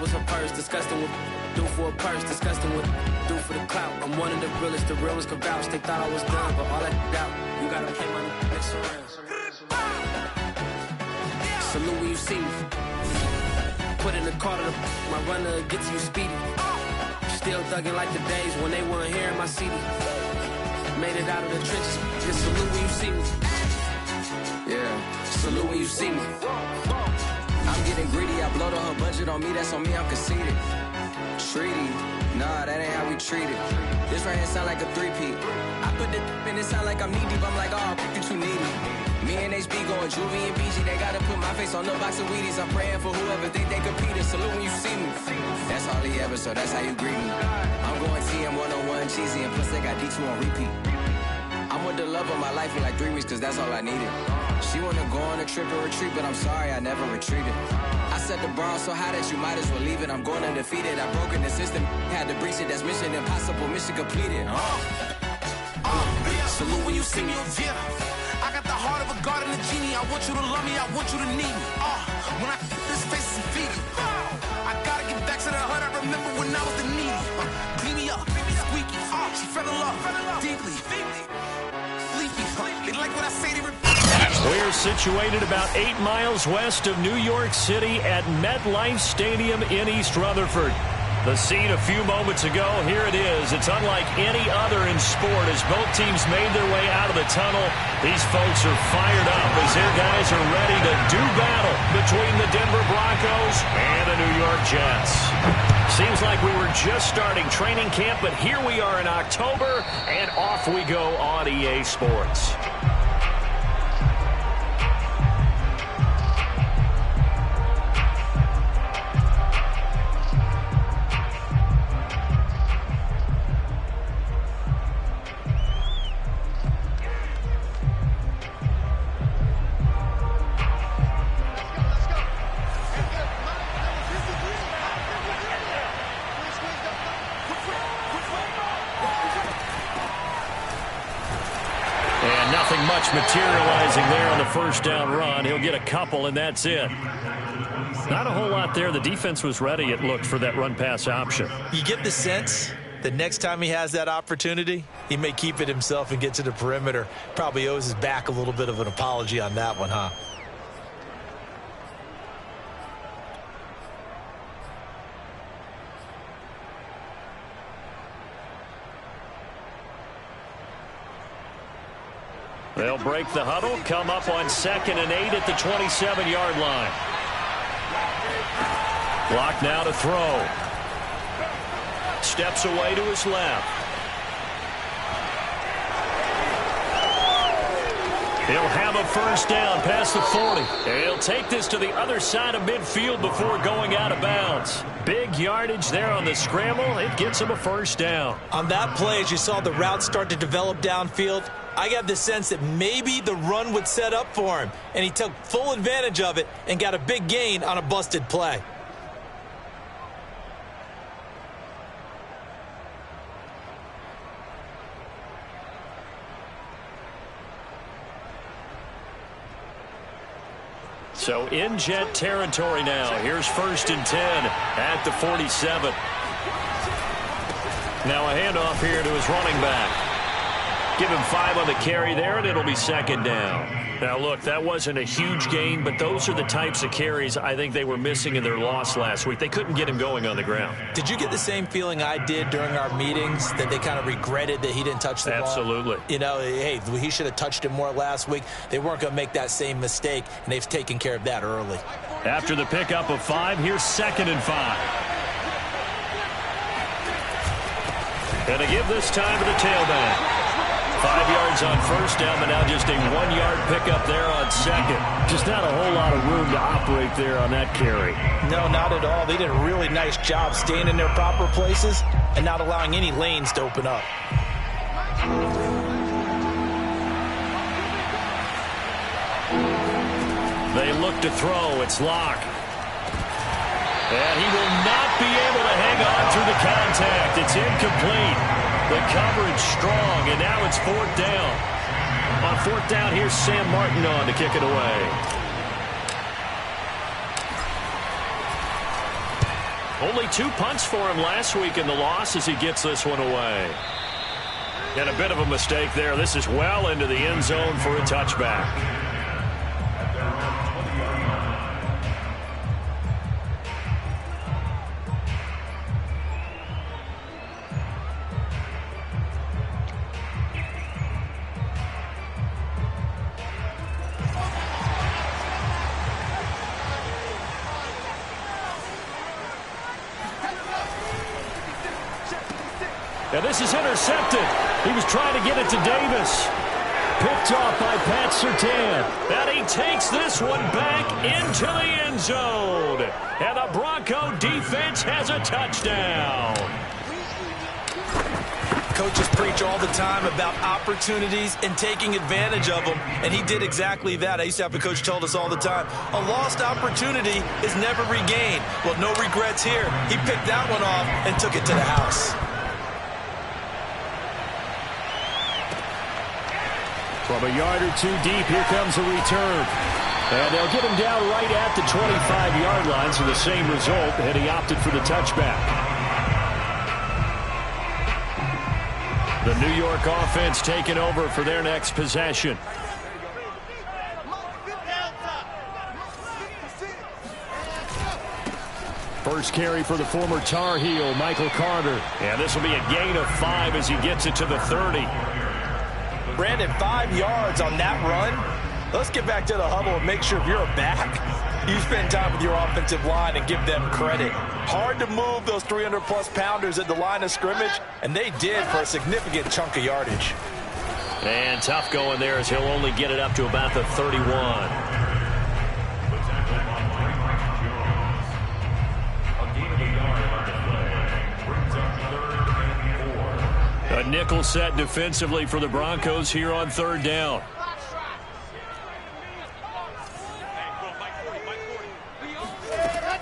was her purse, disgusting with do for a purse, disgusting with do for the clout. I'm one of the realest, the realest could vouch. They thought I was done, but all that doubt. You gotta pay my next round. Salute when you see me. Put in the car to my runner gets you speedy. Still thugging like the days when they weren't here in my city. Made it out of the trenches. Just salute when you see me. Yeah, salute when you see me. I'm getting greedy. I blowed her budget on me. That's on me. I'm conceited. Treaty. Nah, that ain't how we treat it. This right here sound like a three-peat. I put the in it sound like I'm knee deep. I'm like, oh, you too needy. Me and HB going Juvie and BG. They gotta put my face on no box of Wheaties. I'm praying for whoever think they competed. Salute when you see me. That's all he ever, so that's how you greet me. I'm going TM 101 cheesy, and plus they got D2 on repeat. I'm with the love of my life for like 3 weeks, cause that's all I needed. She wanna go on a trip and retreat, but I'm sorry, I never retreated. I set the bar so high that you might as well leave it. I'm going undefeated. I broken the system, had to breach it. That's mission impossible, mission completed. Salute when you see me. Yeah, I got the heart of a god and a genie. I want you to love me, I want you to need me. When I this face is feeding. I gotta get back to the hood. I remember when I was the needy. Clean me up, squeaky. She fell in love, deeply. Sleepy. They like what I say, they repeat. We're situated about 8 miles west of New York City at MetLife Stadium in East Rutherford. The scene a few moments ago, here it is. It's unlike any other in sport as both teams made their way out of the tunnel. These folks are fired up as their guys are ready to do battle between the Denver Broncos and the New York Jets. Seems like we were just starting training camp, but here we are in October, and off we go on EA Sports. Nothing much materializing there on the first down run. He'll get a couple, and that's it. Not a whole lot there. The defense was ready, it looked, for that run-pass option. You get the sense that next time he has that opportunity, he may keep it himself and get to the perimeter. Probably owes his back a little bit of an apology on that one, huh? They'll break the huddle, come up on 2nd and 8 at the 27-yard line. Block now to throw. Steps away to his left. He'll have a first down past the 40. He'll take this to the other side of midfield before going out of bounds. Big yardage there on the scramble. It gets him a first down. On that play, as you saw the route start to develop downfield, I got the sense that maybe the run would set up for him, and he took full advantage of it and got a big gain on a busted play. So in Jet territory now. Here's 1st and 10 at the 47. Now a handoff here to his running back. Give him 5 on the carry there, and it'll be 2nd down. Now, look, that wasn't a huge gain, but those are the types of carries I think they were missing in their loss last week. They couldn't get him going on the ground. Did you get the same feeling I did during our meetings, that they kind of regretted that he didn't touch the ball? Absolutely. You know, hey, he should have touched it more last week. They weren't going to make that same mistake, and they've taken care of that early. After the pickup of 5, here's 2nd and 5. And to give this time to the tailback. 5 yards on first down, but now just a 1-yard pickup there on 2nd. Just not a whole lot of room to operate there on that carry. No, not at all. They did a really nice job staying in their proper places and not allowing any lanes to open up. They look to throw. It's Locke. And he will not be able to hang on through the contact. It's incomplete. The coverage strong, and now it's 4th down. On 4th down, here's Sam Martin on to kick it away. Only 2 punts for him last week in the loss as he gets this one away. And a bit of a mistake there. This is well into the end zone for a touchback. And this is intercepted. He was trying to get it to Davis. Picked off by Pat Surtain. And he takes this one back into the end zone. And the Bronco defense has a touchdown. Coaches preach all the time about opportunities and taking advantage of them, and he did exactly that. I used to have a coach tell us all the time, a lost opportunity is never regained. Well, no regrets here. He picked that one off and took it to the house. From a yard or two deep, here comes a return. And they'll get him down right at the 25-yard line, so the same result, and he opted for the touchback. The New York offense taking over for their next possession. First carry for the former Tar Heel, Michael Carter. And this will be a gain of 5 as he gets it to the 30. Brandon, 5 yards on that run. Let's get back to the huddle and make sure if you're a back, you spend time with your offensive line and give them credit. Hard to move those 300-plus pounders at the line of scrimmage, and they did for a significant chunk of yardage. And tough going there as he'll only get it up to about the 31. A nickel set defensively for the Broncos here on third down.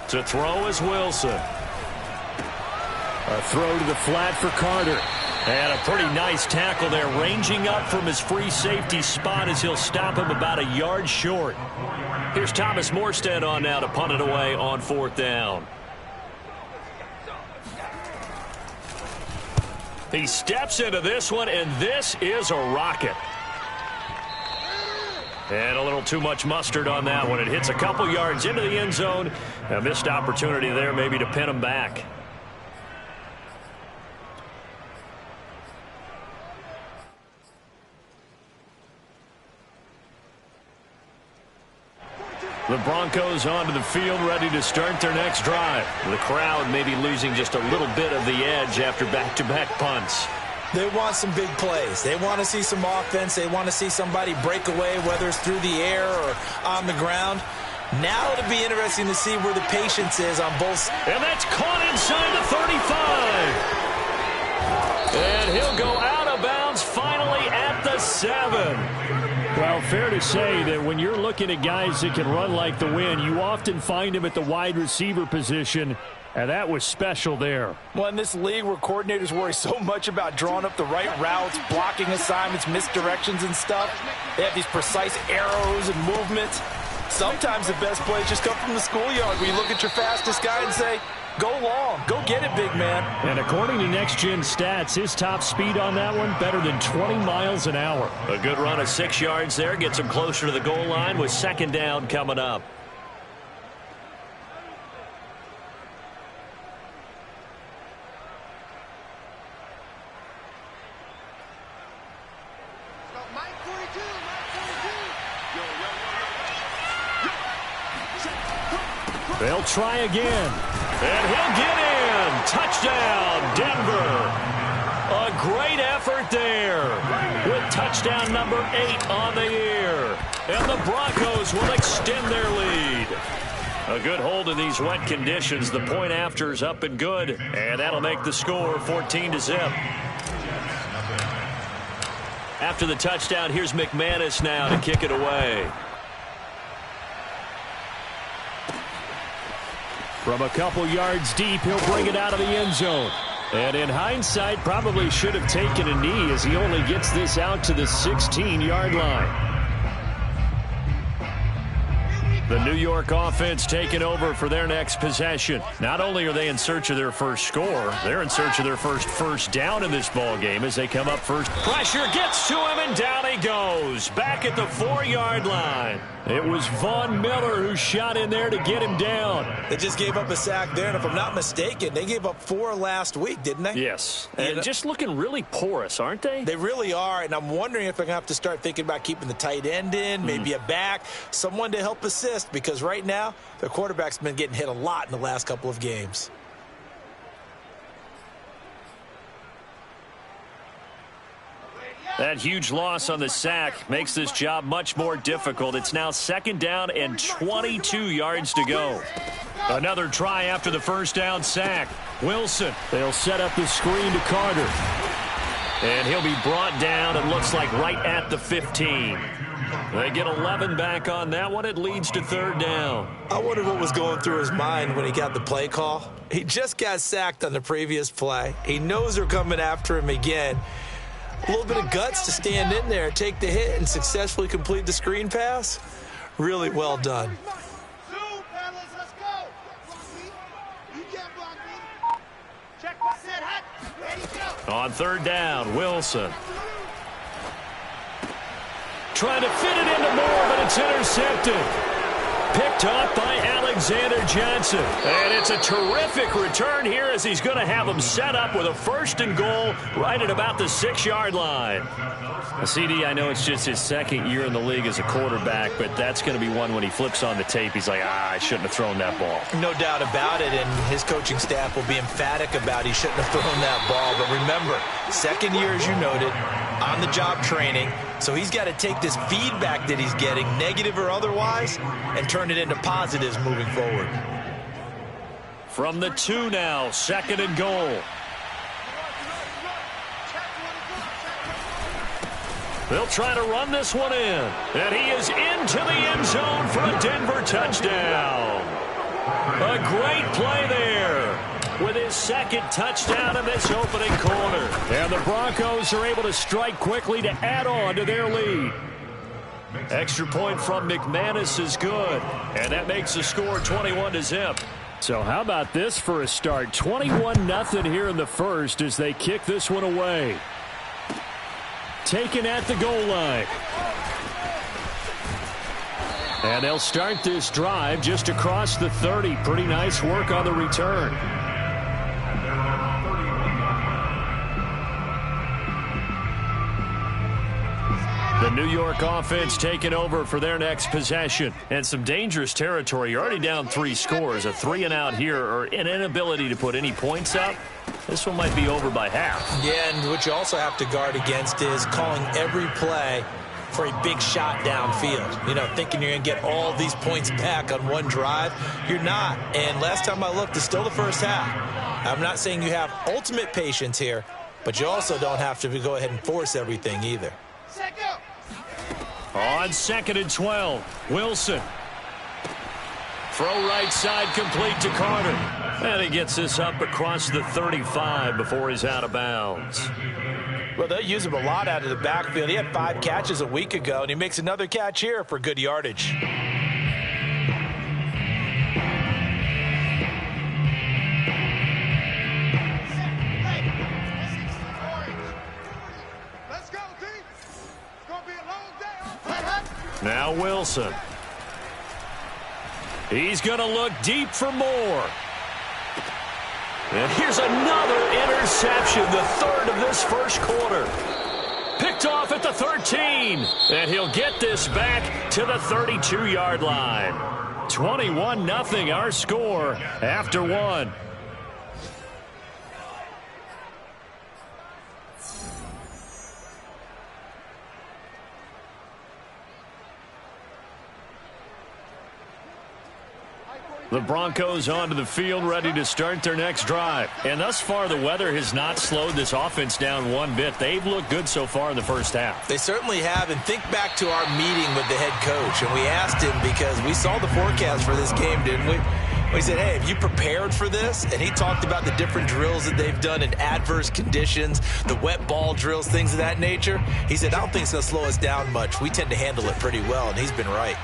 To throw is Wilson. A throw to the flat for Carter. And a pretty nice tackle there, ranging up from his free safety spot as he'll stop him about a yard short. Here's Thomas Morstead on now to punt it away on fourth down. He steps into this one, and this is a rocket. And a little too much mustard on that one. It hits a couple yards into the end zone. A missed opportunity there maybe to pin him back. The Broncos onto the field, ready to start their next drive. The crowd maybe losing just a little bit of the edge after back-to-back punts. They want some big plays. They want to see some offense. They want to see somebody break away, whether it's through the air or on the ground. Now it'll be interesting to see where the patience is on both. And that's caught inside the 35. And he'll go out of bounds finally at the 7. Well, fair to say that when you're looking at guys that can run like the wind, you often find them at the wide receiver position, and that was special there. Well, in this league where coordinators worry so much about drawing up the right routes, blocking assignments, misdirections and stuff, they have these precise arrows and movements. Sometimes the best plays just come from the schoolyard where you look at your fastest guy and say, go long, go get it, big man. And according to Next Gen Stats, his top speed on that one, better than 20 miles an hour. A good run of 6 yards there, gets him closer to the goal line with second down coming up. They'll try again. And he'll get in. Touchdown, Denver. A great effort there with touchdown number 8 on the year. And the Broncos will extend their lead. A good hold in these wet conditions. The point after is up and good. And that'll make the score 14-0. After the touchdown, here's McManus now to kick it away. From a couple yards deep, he'll bring it out of the end zone. And in hindsight, probably should have taken a knee as he only gets this out to the 16-yard line. The New York offense taking over for their next possession. Not only are they in search of their first score, they're in search of their first down in this ball game as they come up first. Pressure gets to him, and down he goes. Back at the 4-yard line. It was Von Miller who shot in there to get him down. They just gave up a sack there, and if I'm not mistaken, they gave up 4 last week, didn't they? Yes. And just looking really porous, aren't they? They really are, and I'm wondering if they're going to have to start thinking about keeping the tight end in, maybe a back, someone to help assist, because right now their quarterback's been getting hit a lot in the last couple of games. That huge loss on the sack makes this job much more difficult. It's now 2nd down and 22 yards to go. Another try after the first down sack. Wilson, they'll set up the screen to Carter. And he'll be brought down, it looks like right at the 15. They get 11 back on that one. It leads to 3rd down. I wonder what was going through his mind when he got the play call. He just got sacked on the previous play. He knows they're coming after him again. A little bit of guts to stand in there, take the hit, and successfully complete the screen pass. Really well done. On 3rd down, Wilson. Trying to fit it into Moore, but it's intercepted. Picked up by Alexander Johnson. And it's a terrific return here as he's going to have him set up with a 1st and goal right at about the 6-yard line. CD, I know it's just his 2nd year in the league as a quarterback, but that's going to be one when he flips on the tape. He's like, I shouldn't have thrown that ball. No doubt about it, and his coaching staff will be emphatic about he shouldn't have thrown that ball. But remember, 2nd year, as you noted, on-the-job training. So he's got to take this feedback that he's getting, negative or otherwise, and turn it into positives moving forward. From the 2 now, 2nd and goal. They'll try to run this one in. And he is into the end zone for a Denver touchdown. A great play there with his 2nd touchdown in this opening quarter. And the Broncos are able to strike quickly to add on to their lead. Extra point from McManus is good. And that makes the score 21-0. So how about this for a start? 21-0 here in the first as they kick this one away. Taken at the goal line. And they'll start this drive just across the 30. Pretty nice work on the return. The New York offense taking over for their next possession. And some dangerous territory. You're already down 3 scores. A 3-and-out here or an inability to put any points up. This one might be over by half. Yeah, and what you also have to guard against is calling every play for a big shot downfield. You know, thinking you're going to get all these points back on one drive. You're not. And last time I looked, it's still the first half. I'm not saying you have ultimate patience here, but you also don't have to go ahead and force everything either. On 2nd and 12, Wilson. Throw right side complete to Carter. And he gets this up across the 35 before he's out of bounds. Well, they'll use him a lot out of the backfield. He had 5 catches a week ago, and he makes another catch here for good yardage. Now Wilson. He's going to look deep for more. And here's another interception, the 3rd of this first quarter. Picked off at the 13. And he'll get this back to the 32-yard line. 21-0 our score after 1. The Broncos onto the field, ready to start their next drive. And thus far, the weather has not slowed this offense down one bit. They've looked good so far in the first half. They certainly have. And think back to our meeting with the head coach. And we asked him, because we saw the forecast for this game, didn't we? We said, hey, have you prepared for this? And he talked about the different drills that they've done in adverse conditions, the wet ball drills, things of that nature. He said, I don't think it's going to slow us down much. We tend to handle it pretty well, and he's been right.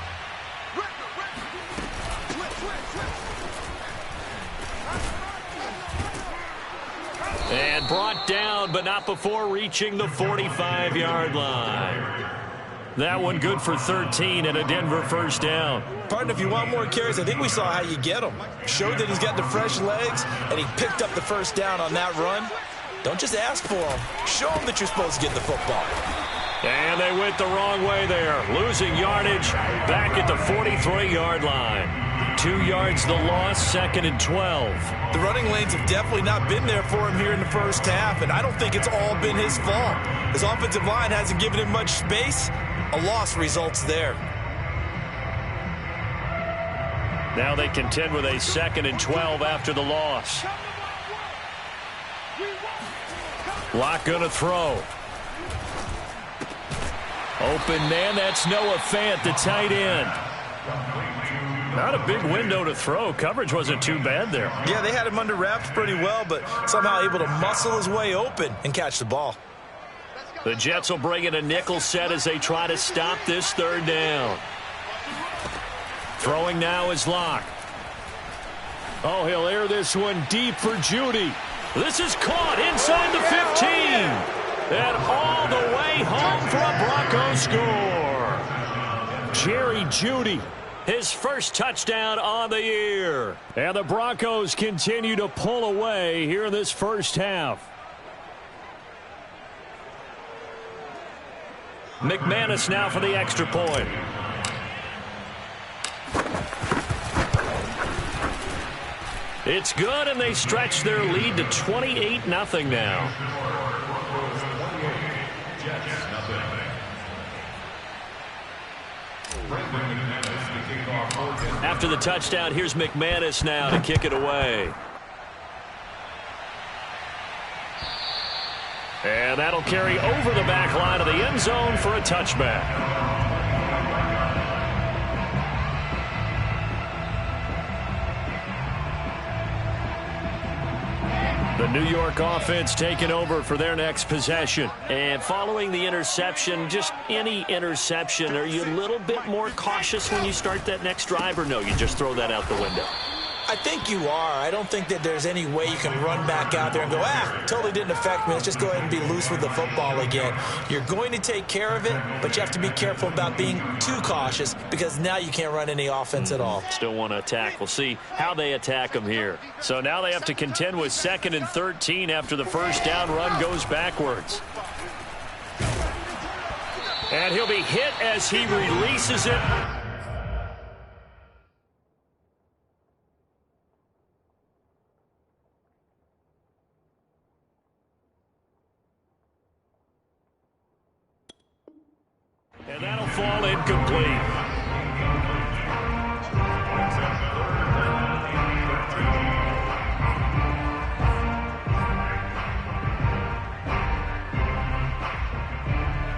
And brought down, but not before reaching the 45-yard line. That one good for 13 and a Denver first down. Partner, if you want more carries, I think we saw how you get them. Showed that he's got the fresh legs, and he picked up the first down on that run. Don't just ask for them. Show them that you're supposed to get the football. And they went the wrong way there. Losing yardage back at the 43-yard line. 2 yards the loss, 2nd and 12. The running lanes have definitely not been there for him here in the first half, and I don't think it's all been his fault. His offensive line hasn't given him much space. A loss results there. Now they contend with a 2nd and 12 after the loss. Locke going to throw. Open man, that's Noah Fant, the tight end. Not a big window to throw. Coverage wasn't too bad there. Yeah, they had him under wraps pretty well, but somehow able to muscle his way open and catch the ball. The Jets will bring in a nickel set as they try to stop this 3rd down. Throwing now is Locke. Oh, he'll air this one deep for Judy. This is caught inside the 15. And all the way home for a Bronco score. Jerry Judy, his first touchdown on the year. And the Broncos continue to pull away here in this first half. McManus now for the extra point. It's good, and they stretch their lead to 28-0 now. After the touchdown, here's McManus now to kick it away. And that'll carry over the back line of the end zone for a touchback. The New York offense taking over for their next possession. And following the interception, just any interception, are you a little bit more cautious when you start that next drive, or no, you just throw that out the window? I think you are. I don't think that there's any way you can run back out there and go, totally didn't affect me. Let's just go ahead and be loose with the football again. You're going to take care of it, but you have to be careful about being too cautious because now you can't run any offense at all. Still want to attack. We'll see how they attack them here. So now they have to contend with 2nd and 13 after the first down run goes backwards. And he'll be hit as he releases it. And that'll fall incomplete.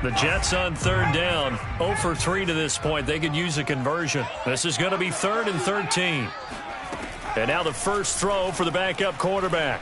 The Jets on 3rd down. 0 for 3 to this point. They could use a conversion. This is going to be 3rd and 13. And now the first throw for the backup quarterback.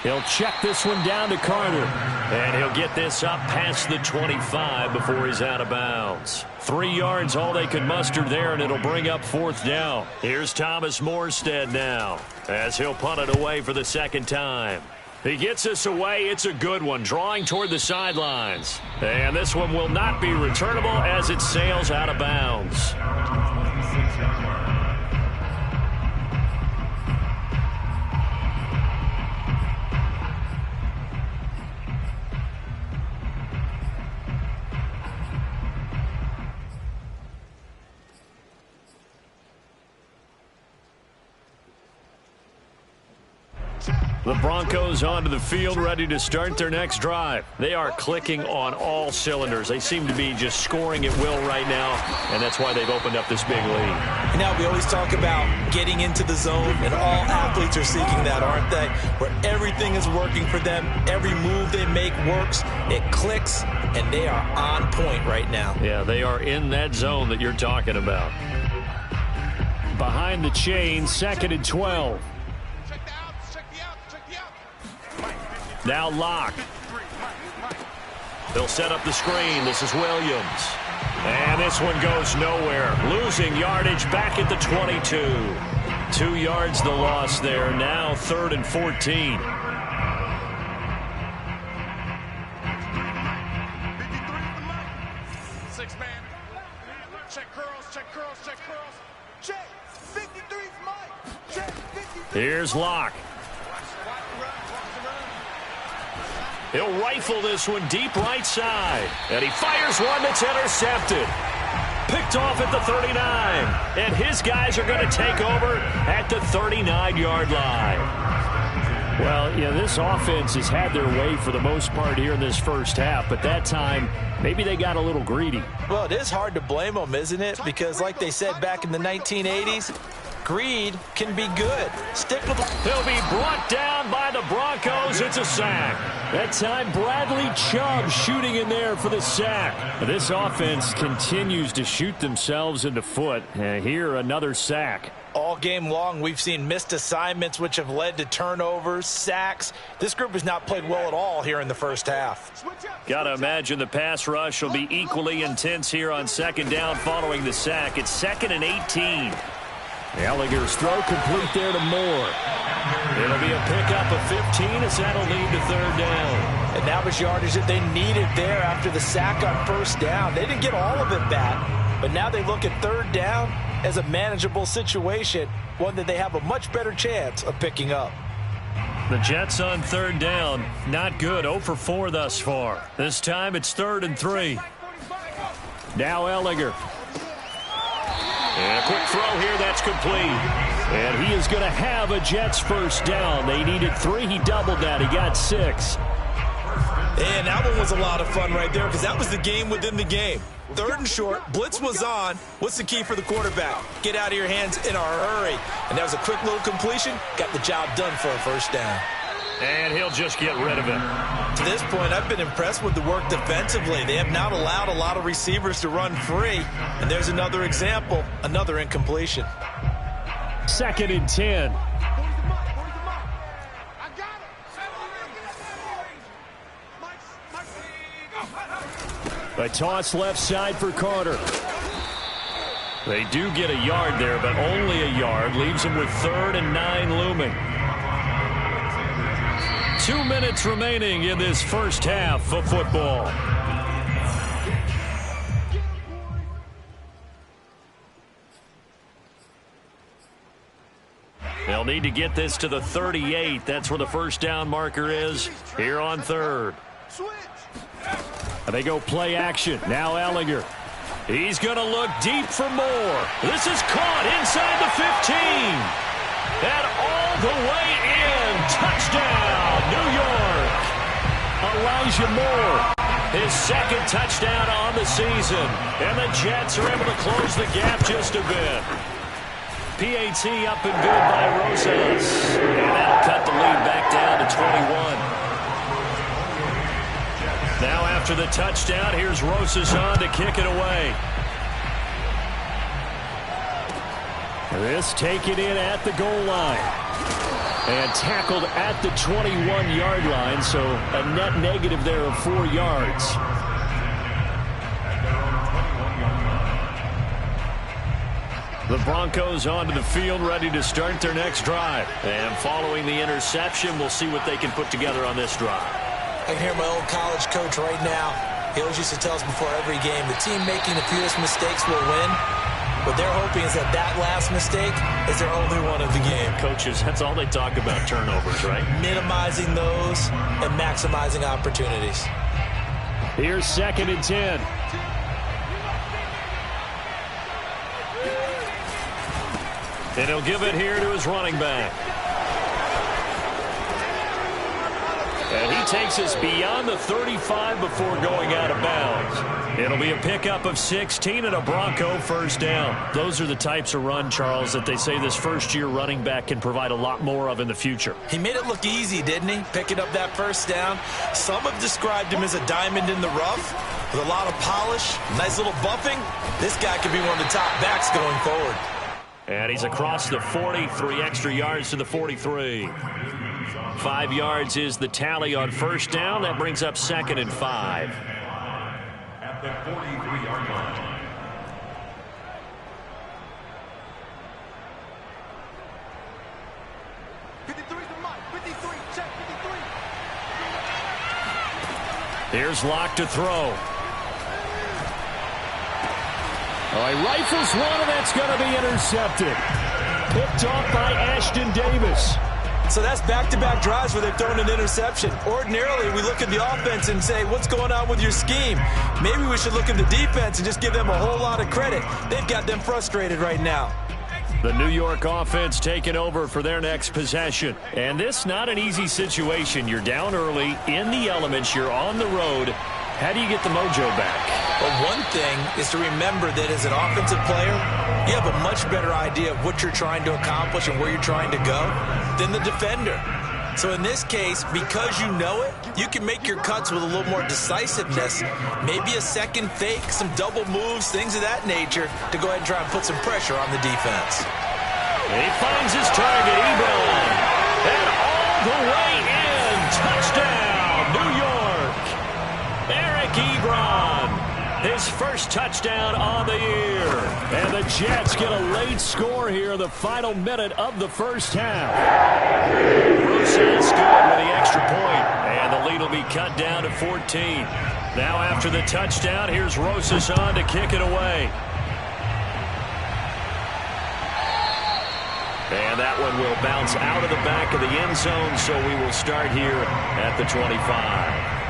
He'll check this one down to Carter. And he'll get this up past the 25 before he's out of bounds. 3 yards, all they could muster there, and it'll bring up 4th down. Here's Thomas Morstead now as he'll punt it away for the 2nd time. He gets this away. It's a good one, drawing toward the sidelines. And this one will not be returnable as it sails out of bounds. The Broncos onto the field, ready to start their next drive. They are clicking on all cylinders. They seem to be just scoring at will right now, and that's why they've opened up this big lead. And now we always talk about getting into the zone, and all athletes are seeking that, aren't they? Where everything is working for them. Every move they make works. It clicks, and they are on point right now. Yeah, they are in that zone that you're talking about. Behind the chain, 2nd and 12. Now Locke. They'll set up the screen. This is Williams. And this one goes nowhere. Losing yardage back at the 22. 2 yards the loss there. Now 3rd and 14. Here's Locke. He'll rifle this one deep right side. And he fires one that's intercepted. Picked off at the 39. And his guys are going to take over at the 39-yard line. Well, yeah, this offense has had their way for the most part here in this first half. But that time, maybe they got a little greedy. Well, it is hard to blame them, isn't it? Because like they said back in the 1980s, greed can be good. Stick with the... He'll be brought down by the Broncos. It's a sack. That time, Bradley Chubb shooting in there for the sack. This offense continues to shoot themselves in the foot. And here, another sack. All game long, we've seen missed assignments, which have led to turnovers, sacks. This group has not played well at all here in the first half. Got to imagine the pass rush will be equally intense here on 2nd down following the sack. It's 2nd and 18. Ellinger's throw complete there to Moore. It'll be a pickup of 15 as that'll lead to 3rd down. And that was yardage that they needed there after the sack on 1st down. They didn't get all of it back, but now they look at 3rd down as a manageable situation, one that they have a much better chance of picking up. The Jets on 3rd down, not good, 0 for 4 thus far. This time it's 3rd and 3. Now Ellinger. And a quick throw here, that's complete. And he is going to have a Jets 1st down. They needed 3, he doubled that, he got 6. And that one was a lot of fun right there because that was the game within the game. 3rd and short, blitz was on. What's the key for the quarterback? Get out of your hands in a hurry. And that was a quick little completion. Got the job done for a 1st down. And he'll just get rid of it. To this point, I've been impressed with the work defensively. They have not allowed a lot of receivers to run free. And there's another example, another incompletion. 2nd and 10. A toss left side for Carter. They do get a yard there, but only a yard. Leaves them with 3rd and 9 looming. 2 minutes remaining in this first half of football. They'll need to get this to the 38. That's where the 1st down marker is here on 3rd. They go play action. Now Ellinger. He's going to look deep for Moore. This is caught inside the 15. And all the way in. Touchdown, New York. Elijah Moore. His 2nd touchdown on the season. And the Jets are able to close the gap just a bit. PAT up and good by Rosas. And that'll cut the lead back down to 21. Now after the touchdown, here's Rosas on to kick it away. This taken in at the goal line. And tackled at the 21-yard line, so a net negative there of 4 yards. The Broncos onto the field, ready to start their next drive. And following the interception, we'll see what they can put together on this drive. I can hear my old college coach right now. He always used to tell us before every game, the team making the fewest mistakes will win. What they're hoping is that that last mistake is their only one of the game. Coaches, that's all they talk about, turnovers, right? Minimizing those and maximizing opportunities. Here's 2nd and 10. And he'll give it here to his running back. And he takes us beyond the 35 before going out of bounds. It'll be a pickup of 16 and a Bronco 1st down. Those are the types of run, Charles, that they say this first-year running back can provide a lot more of in the future. He made it look easy, didn't he? Picking up that 1st down. Some have described him as a diamond in the rough with a lot of polish, nice little buffing. This guy could be one of the top backs going forward. And he's across the 40, 3 extra yards to the 43. 5 yards is the tally on 1st down. That brings up 2nd and 5. At the 43-yard line. Here's Locke to throw. Oh, he rifles one, and that's going to be intercepted. Picked off by Ashton Davis. So that's back-to-back drives where they've thrown an interception. Ordinarily, we look at the offense and say, what's going on with your scheme? Maybe we should look at the defense and just give them a whole lot of credit. They've got them frustrated right now. The New York offense taking over for their next possession. And this not an easy situation. You're down early, in the elements, you're on the road. How do you get the mojo back? Well, one thing is to remember that as an offensive player, you have a much better idea of what you're trying to accomplish and where you're trying to go than the defender. So in this case, because you know it, you can make your cuts with a little more decisiveness. Maybe a second fake, some double moves, things of that nature to go ahead and try and put some pressure on the defense. He finds his target, Ebron. And all the way in. Touchdown, New York. Eric Ebron. His first touchdown on the year. And the Jets get a late score here, the final minute of the first half. Rosa's good with the extra point, and the lead will be cut down to 14. Now after the touchdown, here's Rosas on to kick it away. And that one will bounce out of the back of the end zone, so we will start here at the 25.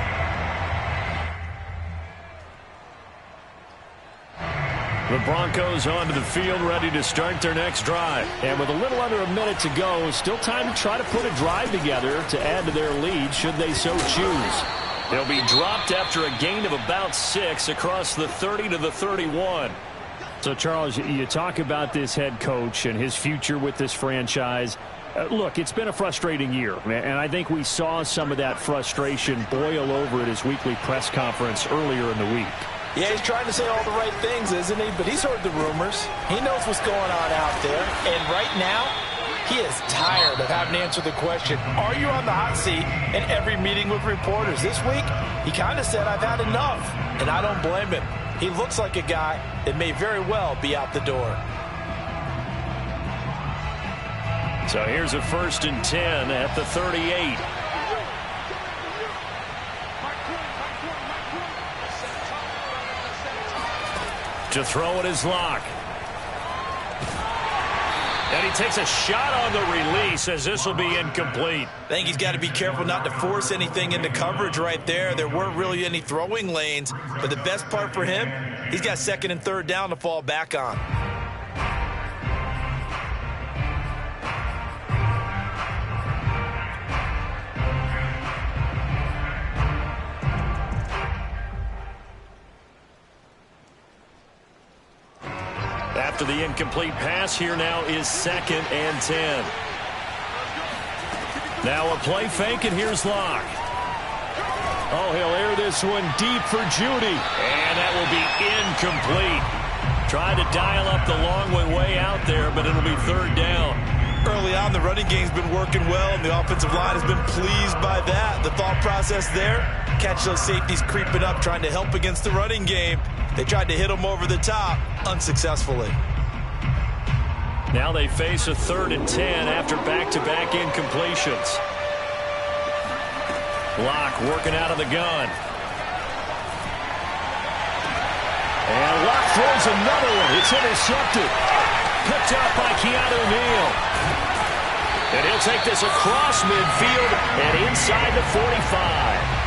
The Broncos onto the field, ready to start their next drive. And with a little under a minute to go, still time to try to put a drive together to add to their lead, should they so choose. They'll be dropped after a gain of about 6 across the 30 to the 31. So, Charles, you talk about this head coach and his future with this franchise. Look, it's been a frustrating year, and I think we saw some of that frustration boil over at his weekly press conference earlier in the week. Yeah, he's trying to say all the right things, isn't he? But he's heard the rumors. He knows what's going on out there. And right now, he is tired of having to answer the question, are you on the hot seat in every meeting with reporters? This week, he kind of said, I've had enough. And I don't blame him. He looks like a guy that may very well be out the door. So here's a 1st and 10 at the 38. To throw it is Locke. And he takes a shot on the release as this will be incomplete. I think he's got to be careful not to force anything into coverage right there. There weren't really any throwing lanes. But the best part for him, he's got 2nd and 3rd down to fall back on. After the incomplete pass, here now is 2nd and 10. Now a play fake, and here's Locke. Oh, he'll air this one deep for Judy. And that will be incomplete. Trying to dial up the long one way out there, but it'll be 3rd down. Early on, the running game's been working well, and the offensive line has been pleased by that. The thought process there, catch those safeties creeping up, trying to help against the running game. They tried to hit them over the top, unsuccessfully. Now they face a 3rd and 10 after back-to-back incompletions. Locke working out of the gun. And Locke throws another one. It's intercepted. Picked out by Keanu Neal. And he'll take this across midfield and inside the 45.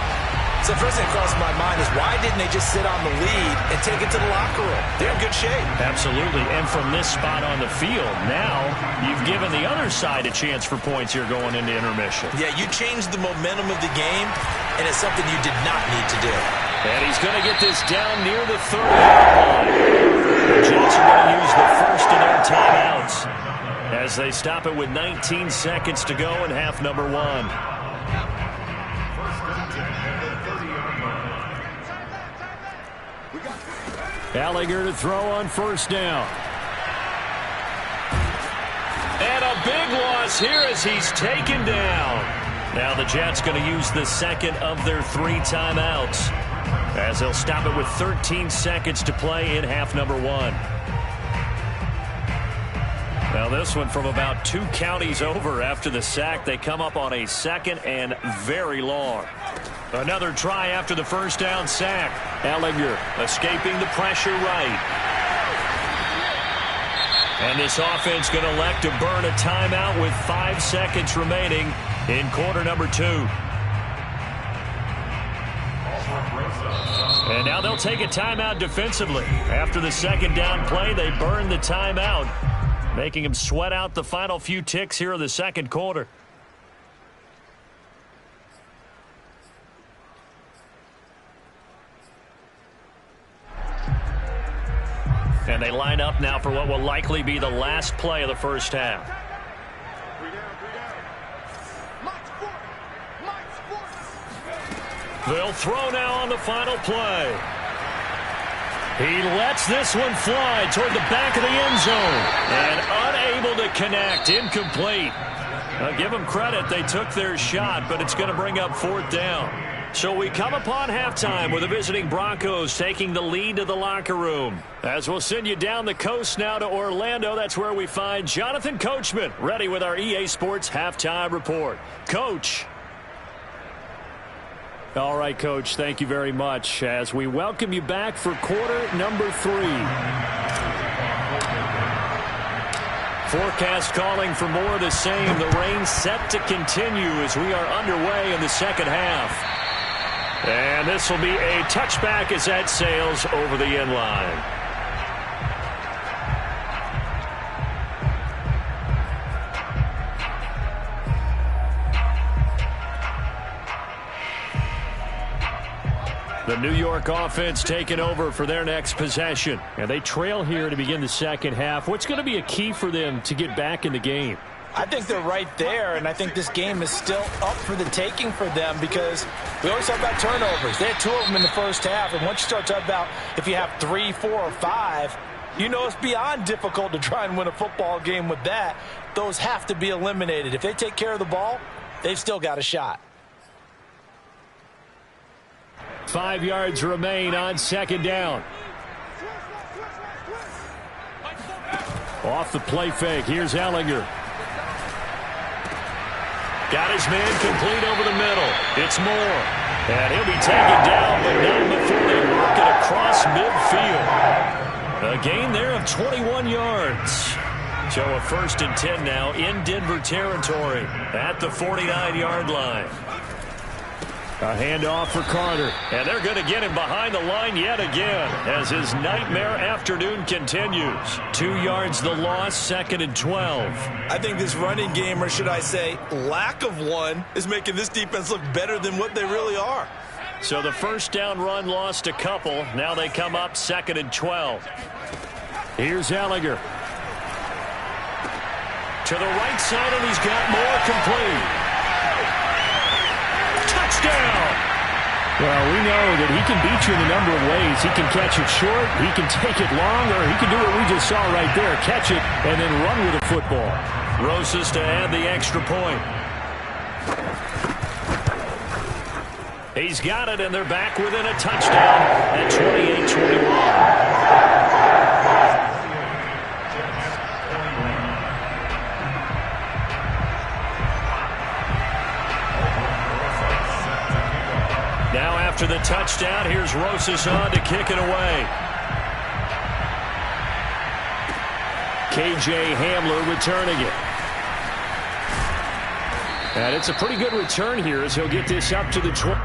So the first thing that crosses my mind is why didn't they just sit on the lead and take it to the locker room? They're in good shape. Absolutely. And from this spot on the field, now you've given the other side a chance for points here going into intermission. Yeah, you changed the momentum of the game, and it's something you did not need to do. And he's going to get this down near the 30-yard line. The Jets are going to use the first of their timeouts as they stop it with 19 seconds to go in half number 1. Gallagher to throw on 1st down. And a big loss here as he's taken down. Now the Jets going to use the 2nd of their 3 timeouts as they'll stop it with 13 seconds to play in half number 1. Now this one from about 2 counties over after the sack. They come up on a 2nd and very long. Another try after the first down sack. Ellinger escaping the pressure right. And this offense going to elect to burn a timeout with 5 seconds remaining in quarter number 2. And now they'll take a timeout defensively. After the second down play, they burn the timeout, making them sweat out the final few ticks here in the second quarter. And they line up now for what will likely be the last play of the first half. They'll throw now on the final play. He lets this one fly toward the back of the end zone. And unable to connect. Incomplete. Now give them credit. They took their shot, but it's going to bring up 4th down. So we come upon halftime with the visiting Broncos taking the lead to the locker room. As we'll send you down the coast now to Orlando, that's where we find Jonathan Coachman ready with our EA Sports Halftime Report. Coach. All right, Coach, thank you very much as we welcome you back for quarter number 3. Forecast calling for more of the same. The rain set to continue as we are underway in the second half. And this will be a touchback as that sails over the end line. The New York offense taking over for their next possession. And they trail here to begin the second half. What's going to be a key for them to get back in the game? I think they're right there, and I think this game is still up for the taking for them because we always talk about turnovers. They had 2 of them in the first half, and once you start talking about if you have 3, 4, or 5, you know it's beyond difficult to try and win a football game with that. Those have to be eliminated. If they take care of the ball, they've still got a shot. 5 yards remain on second down. Off the play fake, here's Ellinger. Got his man complete over the middle. It's Moore. And he'll be taken down, but not before they work it across midfield. A gain there of 21 yards. So a 1st and 10 now in Denver territory at the 49-yard line. A handoff for Carter. And they're going to get him behind the line yet again as his nightmare afternoon continues. 2 yards the loss, 2nd and 12. I think this running game, or should I say lack of one, is making this defense look better than what they really are. So the first down run lost a couple. Now they come up 2nd and 12. Here's Ellinger. To the right side, and he's got more complete. Touchdown! Well, we know that he can beat you in a number of ways. He can catch it short, he can take it long, or he can do what we just saw right there, catch it and then run with the football. Rosas to add the extra point. He's got it, and they're back within a touchdown at 28-21. Now after the touchdown, here's Rosas on to kick it away. K.J. Hamler returning it. And it's a pretty good return here as he'll get this up to the 20.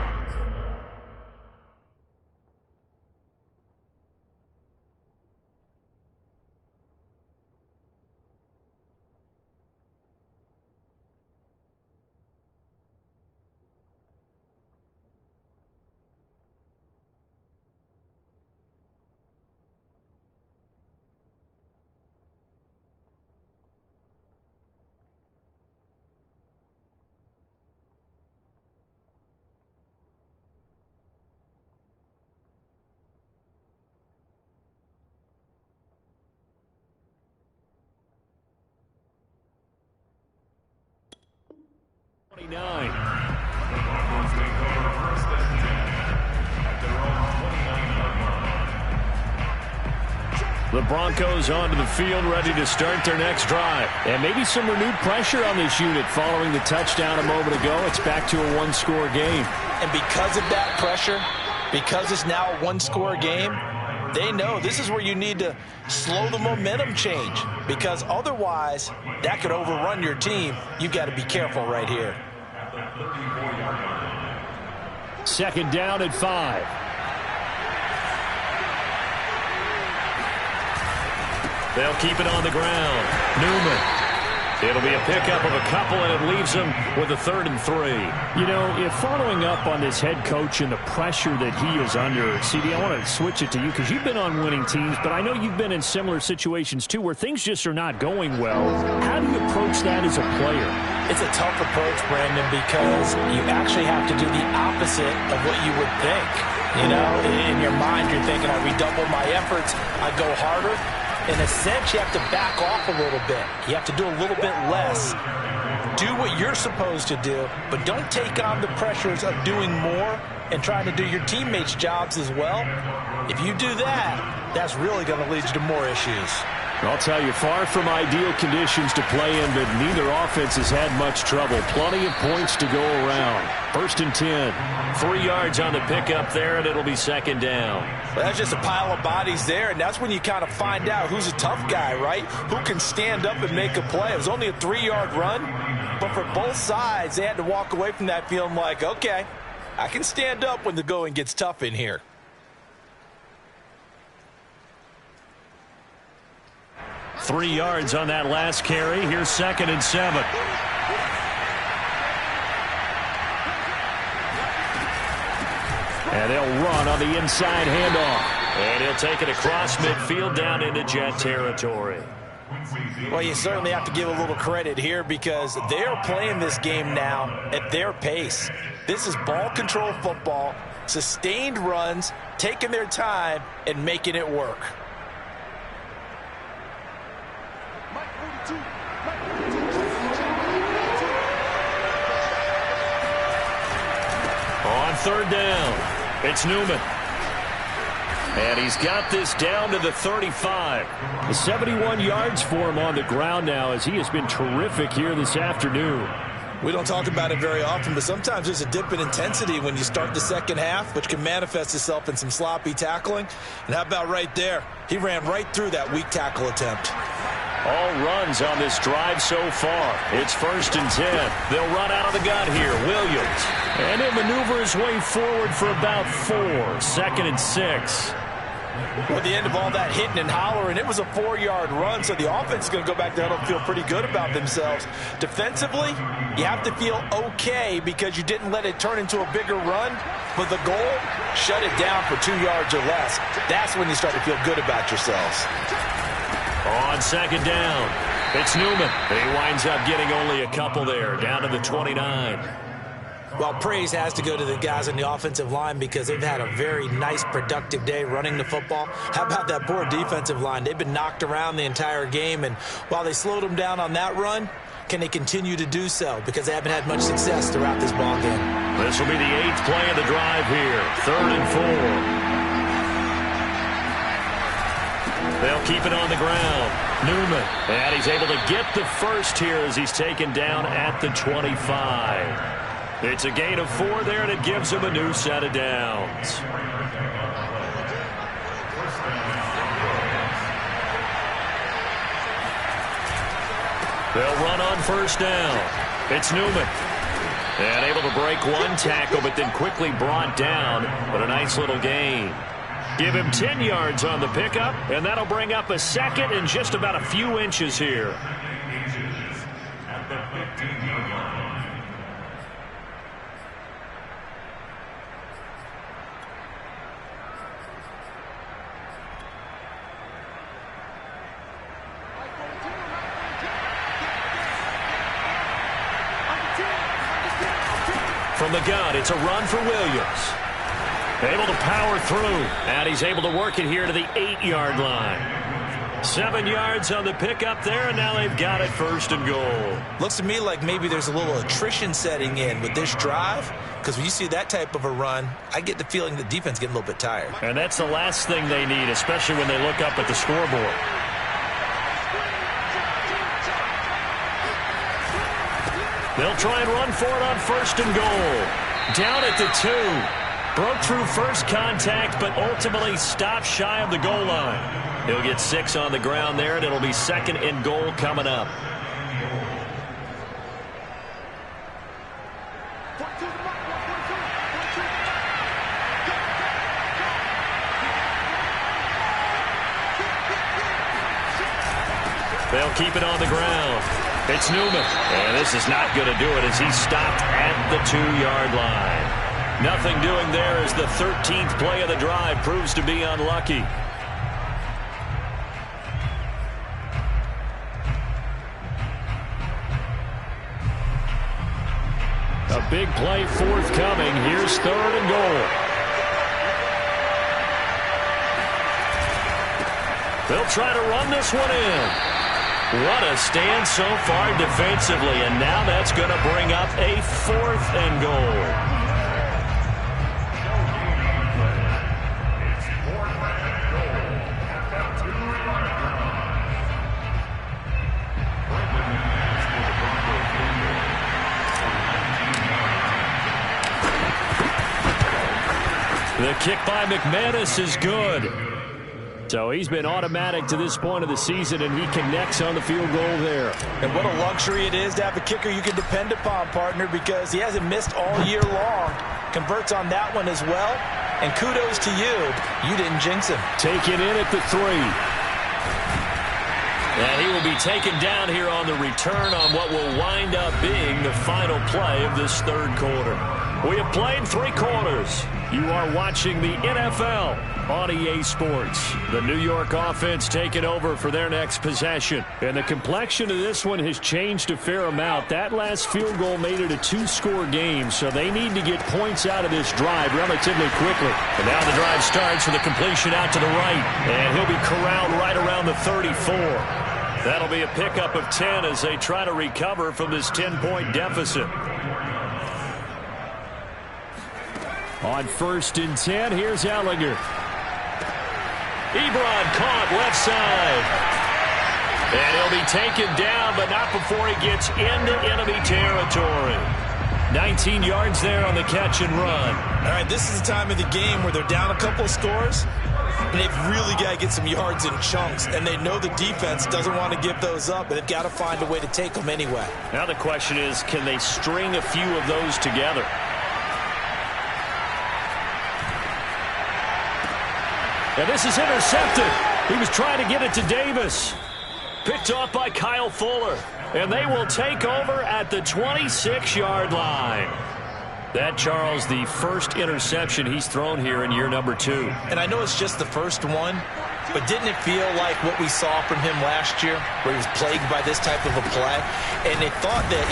The Broncos onto the field, ready to start their next drive. And maybe some renewed pressure on this unit following the touchdown a moment ago. It's back to a one-score game. And because of that pressure, because it's now a one-score game, they know this is where you need to slow the momentum change, because otherwise that could overrun your team. You've got to be careful right here. Second down at 5. They'll keep it on the ground. Newman. It'll be a pickup of a couple, and it leaves them with a 3rd and 3. You know, if following up on this head coach and the pressure that he is under, CD, I want to switch it to you because you've been on winning teams, but I know you've been in similar situations too where things just are not going well. How do you approach that as a player? It's a tough approach, Brandon, because you actually have to do the opposite of what you would think. You know, in your mind, you're thinking, I redouble my efforts, I go harder. In a sense, you have to back off a little bit. You have to do a little bit less. Do what you're supposed to do, but don't take on the pressures of doing more and trying to do your teammates' jobs as well. If you do that, that's really going to lead you to more issues. I'll tell you, far from ideal conditions to play in, but neither offense has had much trouble. Plenty of points to go around. 1st and 10. 3 yards on the pickup there, and it'll be 2nd down. Well, that's just a pile of bodies there, and that's when you kind of find out who's a tough guy, right? Who can stand up and make a play. It was only a 3-yard run, but for both sides, they had to walk away from that feeling like, okay, I can stand up when the going gets tough in here. Three yards on that last carry. Here's 2nd and 7. And they'll run on the inside handoff. And he'll take it across midfield down into Jet territory. Well, you certainly have to give a little credit here because they are playing this game now at their pace. This is ball control football, sustained runs, taking their time, and making it work. On 3rd down, it's Newman. And he's got this down to the 35. 71 yards for him on the ground now as he has been terrific here this afternoon. We don't talk about it very often, but sometimes there's a dip in intensity when you start the second half, which can manifest itself in some sloppy tackling. And how about right there? He ran right through that weak tackle attempt. All runs on this drive so far. It's 1st and 10. They'll run out of the gun here. Williams. And he'll maneuver his way forward for about 4. 2nd and 6. At the end of all that hitting and hollering, it was a 4-yard run, so the offense is going to go back there and feel pretty good about themselves. Defensively, you have to feel okay because you didn't let it turn into a bigger run, but the goal, shut it down for 2 yards or less. That's when you start to feel good about yourselves. On 2nd down, it's Newman. He winds up getting only a couple there, down to the 29. Well, praise has to go to the guys on the offensive line because they've had a very nice, productive day running the football. How about that poor defensive line? They've been knocked around the entire game, and while they slowed them down on that run, can they continue to do so? Because they haven't had much success throughout this ball game. This will be the 8th play of the drive here. 3rd and 4. They'll keep it on the ground. Newman. And he's able to get the first here as he's taken down at the 25. It's a gain of 4 there, and it gives him a new set of downs. They'll run on 1st down. It's Newman. And able to break one tackle, but then quickly brought down. But a nice little gain. Give him 10 yards on the pickup, and that'll bring up a 2nd and just about a few inches here. From the gun, it's a run for Williams. Able to power through, and he's able to work it here to the 8-yard line. 7 yards on the pickup there, and now they've got it 1st and goal. Looks to me like maybe there's a little attrition setting in with this drive, because when you see that type of a run, I get the feeling the defense getting a little bit tired. And that's the last thing they need, especially when they look up at the scoreboard. They'll try and run for it on 1st and goal. Down at the 2. Broke through first contact, but ultimately stopped shy of the goal line. He'll get 6 on the ground there, and it'll be 2nd and goal coming up. They'll keep it on the ground. It's Newman. And this is not going to do it as he's stopped at the 2-yard line. Nothing doing there as the 13th play of the drive proves to be unlucky. A big play forthcoming. Here's 3rd and goal. They'll try to run this one in. What a stand so far defensively, and now that's going to bring up a 4th and goal. The kick by McManus is good. So he's been automatic to this point of the season, and he connects on the field goal there. And what a luxury it is to have a kicker you can depend upon, partner, because he hasn't missed all year long. Converts on that one as well. And kudos to you. You didn't jinx him. Taken in at the 3. And he will be taken down here on the return on what will wind up being the final play of this 3rd quarter. We have played 3 quarters. You are watching the NFL on EA Sports. The New York offense taking over for their next possession. And the complexion of this one has changed a fair amount. That last field goal made it a 2-score game, so they need to get points out of this drive relatively quickly. And now the drive starts with a completion out to the right. And he'll be corralled right around the 34. That'll be a pickup of 10 as they try to recover from this 10-point deficit. On 1st and 10, here's Ellinger. Ebron caught left side. And he'll be taken down, but not before he gets into enemy territory. 19 yards there on the catch and run. All right, this is the time of the game where they're down a couple of scores, and they've really got to get some yards in chunks, and they know the defense doesn't want to give those up, but they've got to find a way to take them anyway. Now the question is, can they string a few of those together? And this is intercepted. He was trying to get it to Davis. Picked off by Kyle Fuller. And they will take over at the 26-yard line. That, Charles, the first interception he's thrown here in year number 2. And I know it's just the first one, but didn't it feel like what we saw from him last year, where he was plagued by this type of a play? And they thought that,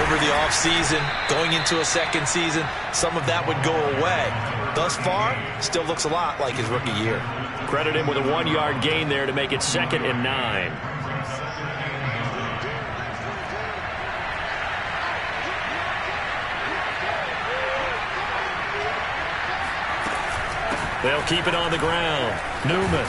over the offseason, going into a second season, some of that would go away. Thus far, still looks a lot like his rookie year. Credit him with a 1-yard gain there to make it 2nd and 9. They'll keep it on the ground. Newman.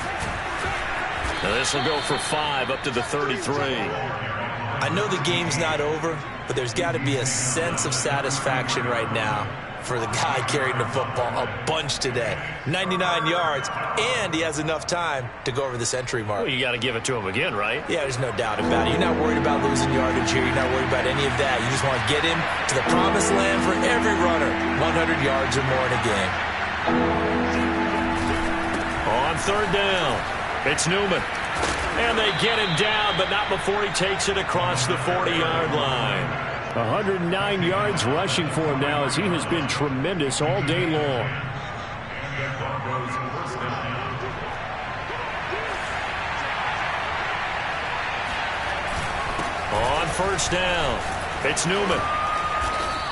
Now this will go for 5 up to the 33. I know the game's not over, but there's got to be a sense of satisfaction right now for the guy carrying the football a bunch today. 99 yards, and he has enough time to go over the century mark. Well, you got to give it to him again, right? Yeah, there's no doubt about it. You're not worried about losing yardage here. You're not worried about any of that. You just want to get him to the promised land for every runner. 100 yards or more in a game. On 3rd down, it's Newman. And they get him down, but not before he takes it across the 40-yard line. 109 yards rushing for him now as he has been tremendous all day long. On 1st down, it's Newman.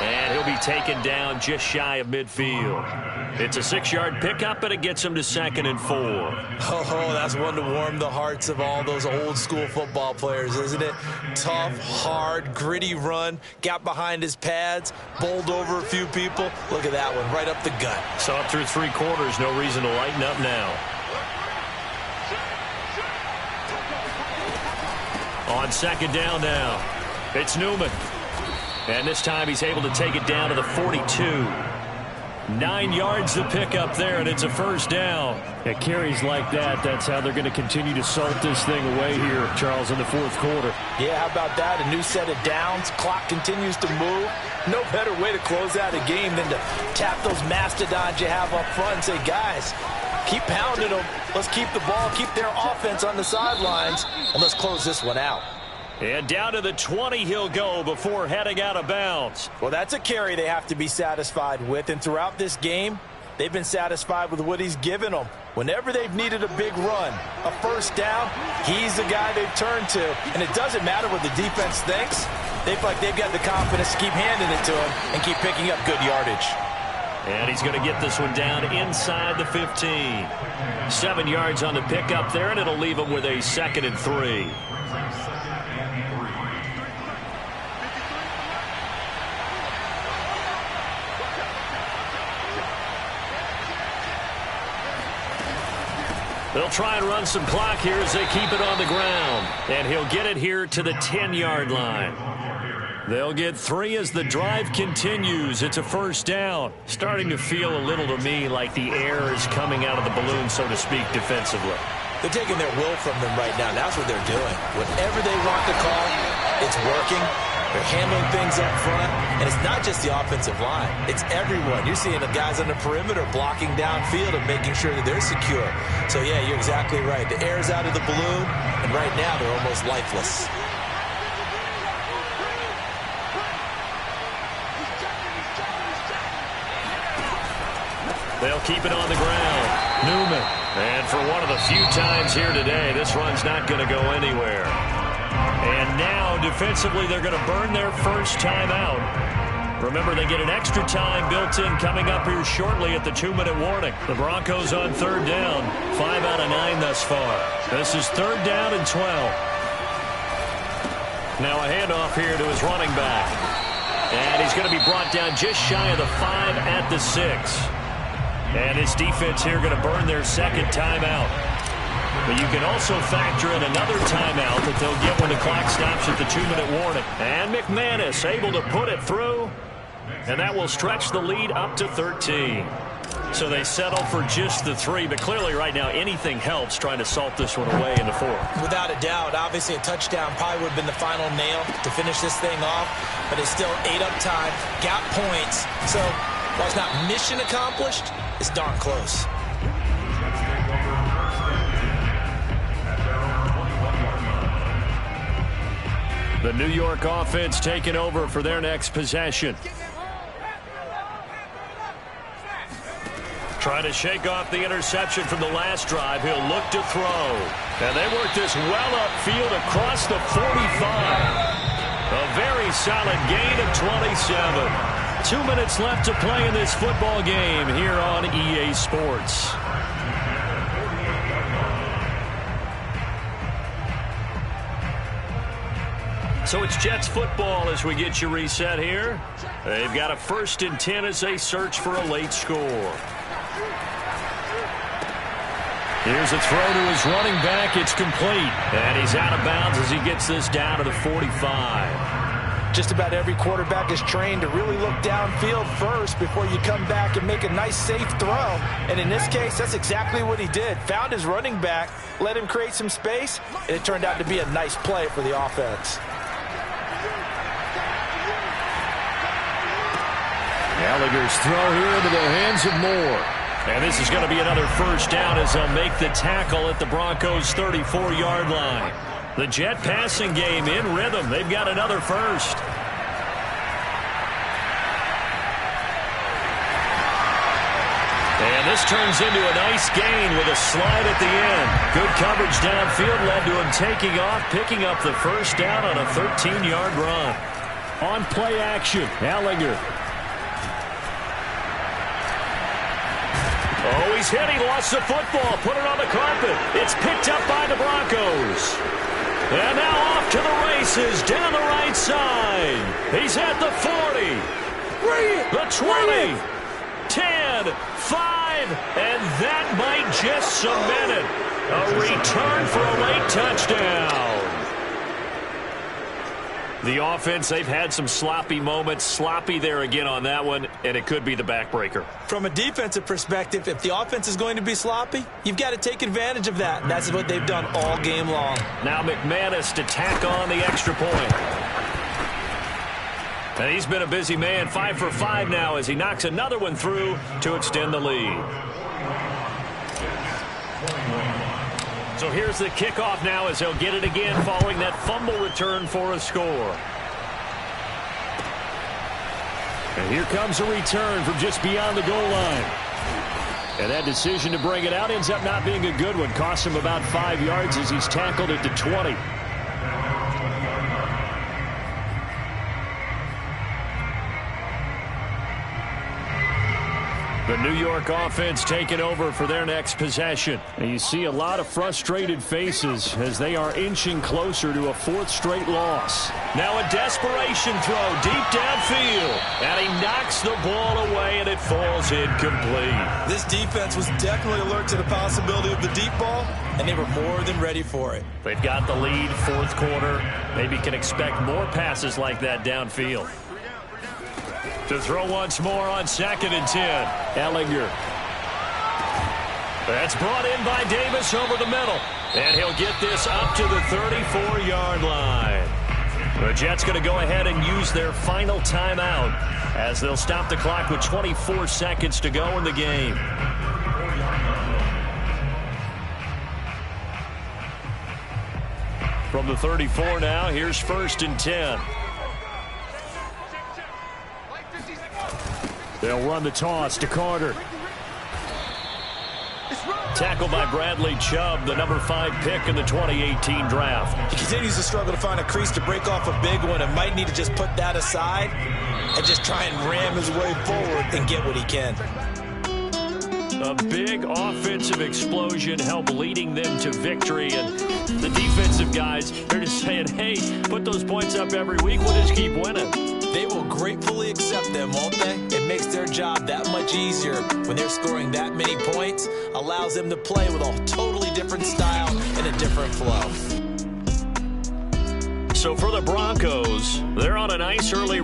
And he'll be taken down just shy of midfield. It's a 6-yard pickup, and it gets him to 2nd and 4. Oh, that's one to warm the hearts of all those old-school football players, isn't it? Tough, hard, gritty run, got behind his pads, bowled over a few people. Look at that one, right up the gut. So up through 3 quarters, no reason to lighten up now. On 2nd down now, it's Newman. And this time he's able to take it down to the 42. 9 yards to pick up there, and it's a 1st down. At carries like that, that's how they're going to continue to salt this thing away here, Charles, in the 4th quarter. Yeah, how about that? A new set of downs. Clock continues to move. No better way to close out a game than to tap those mastodons you have up front and say, guys, keep pounding them. Let's keep the ball, keep their offense on the sidelines, and let's close this one out. And down to the 20 he'll go before heading out of bounds. Well, that's a carry they have to be satisfied with, and throughout this game, they've been satisfied with what he's given them. Whenever they've needed a big run, a 1st down, he's the guy they've turned to. And it doesn't matter what the defense thinks. They feel like they've got the confidence to keep handing it to him and keep picking up good yardage. And he's going to get this one down inside the 15. 7 yards on the pickup there, and it'll leave him with a 2nd and 3. They'll try and run some clock here as they keep it on the ground. And he'll get it here to the 10-yard line. They'll get 3 as the drive continues. It's a 1st down. Starting to feel a little to me like the air is coming out of the balloon, so to speak, defensively. They're taking their will from them right now. That's what they're doing. Whatever they want to call, it's working. They're handling things up front, and it's not just the offensive line. It's everyone. You're seeing the guys on the perimeter blocking downfield and making sure that they're secure. So, yeah, you're exactly right. The air's out of the balloon, and right now they're almost lifeless. They'll keep it on the ground. Newman. And for one of the few times here today, this run's not going to go anywhere. And now, defensively, they're going to burn their 1st timeout. Remember, they get an extra time built in coming up here shortly at the 2-minute warning. The Broncos on 3rd down, 5 out of 9 thus far. This is 3rd down and 12. Now a handoff here to his running back. And he's going to be brought down just shy of the 5 at the 6. And his defense here going to burn their 2nd timeout. But you can also factor in another timeout that they'll get when the clock stops at the 2-minute warning. And McManus able to put it through. And that will stretch the lead up to 13. So they settle for just the 3. But clearly right now anything helps trying to salt this one away in the 4th. Without a doubt, obviously a touchdown probably would have been the final nail to finish this thing off. But they still ate up time, got points. So while it's not mission accomplished, it's darn close. The New York offense taking over for their next possession. Trying to shake off the interception from the last drive. He'll look to throw. And they work this well upfield across the 45. A very solid gain of 27. 2 minutes left to play in this football game here on EA Sports. So it's Jets football as we get you reset here. They've got a 1st and 10 as they search for a late score. Here's a throw to his running back. It's complete. And he's out of bounds as he gets this down to the 45. Just about every quarterback is trained to really look downfield first before you come back and make a nice, safe throw. And in this case, that's exactly what he did. Found his running back, let him create some space, and it turned out to be a nice play for the offense. Gallagher's throw here into the hands of Moore. And this is going to be another 1st down as they'll make the tackle at the Broncos' 34-yard line. The Jet passing game in rhythm. They've got another 1st. And this turns into a nice gain with a slide at the end. Good coverage downfield led to him taking off, picking up the 1st down on a 13-yard run. On play action, Ellinger. Oh, he's hit. He lost the football. Put it on the carpet. It's picked up by the Broncos. And now off to the races down the right side. He's at the 40. The 20. 10. 5. And that might just cement it. A return for a late touchdown. The offense, they've had some sloppy moments. Sloppy there again on that one, and it could be the backbreaker. From a defensive perspective, if the offense is going to be sloppy, you've got to take advantage of that. And that's what they've done all game long. Now McManus to tack on the extra point. And he's been a busy man. 5 for 5 now as he knocks another one through to extend the lead. So here's the kickoff now as they'll get it again following that fumble return for a score. And here comes a return from just beyond the goal line. And that decision to bring it out ends up not being a good one. Costs him about 5 yards as he's tackled at the 20. The New York offense taking over for their next possession. And you see a lot of frustrated faces as they are inching closer to a 4th straight loss. Now a desperation throw deep downfield. And he knocks the ball away and it falls incomplete. This defense was definitely alert to the possibility of the deep ball, and they were more than ready for it. They've got the lead, 4th quarter. Maybe can expect more passes like that downfield. To throw once more on 2nd and 10. Ellinger. That's brought in by Davis over the middle. And he'll get this up to the 34-yard line. The Jets going to go ahead and use their final timeout as they'll stop the clock with 24 seconds to go in the game. From the 34 now, here's 1st and 10. They'll run the toss to Carter. Tackled by Bradley Chubb, the number 5 pick in the 2018 draft. He continues to struggle to find a crease to break off a big one and might need to just put that aside and just try and ram his way forward and get what he can. A big offensive explosion helped leading them to victory. And the defensive guys are just saying, hey, put those points up every week. We'll just keep winning. They will gratefully accept them, won't they? It makes their job that much easier when they're scoring that many points. Allows them to play with a totally different style and a different flow. So for the Broncos, they're on a nice early